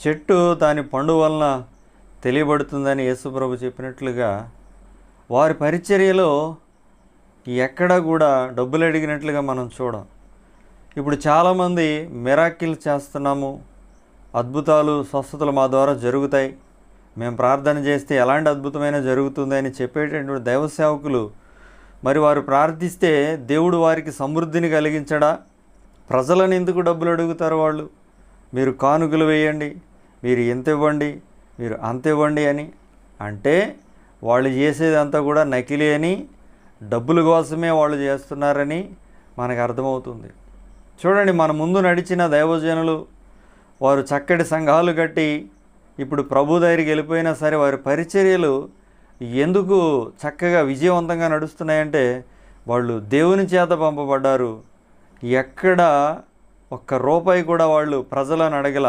చెట్టు దాని పండు వలన తెలియబడుతుందని యేసుప్రభు చెప్పినట్లుగా వారి పరిచర్యలో ఎక్కడా కూడా డబ్బులు అడిగినట్లుగా మనం చూడం. ఇప్పుడు చాలామంది మిరాకిల్ చేస్తున్నాము, అద్భుతాలు స్వస్థతలు మా ద్వారా జరుగుతాయి, మేము ప్రార్థన చేస్తే ఎలాంటి అద్భుతమైన జరుగుతుంది అని చెప్పేటటువంటి దైవ సేవకులు, మరి వారు ప్రార్థిస్తే దేవుడు వారికి సమృద్ధిని కలిగించడా? ప్రజలను ఎందుకు డబ్బులు అడుగుతారు వాళ్ళు? మీరు కానుకలు వేయండి, మీరు ఎంత ఇవ్వండి, మీరు అంత ఇవ్వండి అని. అంటే వాళ్ళు చేసేదంతా కూడా నకిలీ అని, డబ్బుల కోసమే వాళ్ళు చేస్తున్నారని మనకు అర్థమవుతుంది. చూడండి, మన ముందు నడిచిన దైవజనులు వారు చక్కటి సంఘాలు కట్టి ఇప్పుడు ప్రభు దగ్గరికి వెళ్ళిపోయినా సరే వారి పరిచర్యలు ఎందుకు చక్కగా విజయవంతంగా నడుస్తున్నాయంటే వాళ్ళు దేవుని చేత పంపబడ్డారు. ఎక్కడ ఒక్క రూపాయి కూడా వాళ్ళు ప్రజలను అడగల.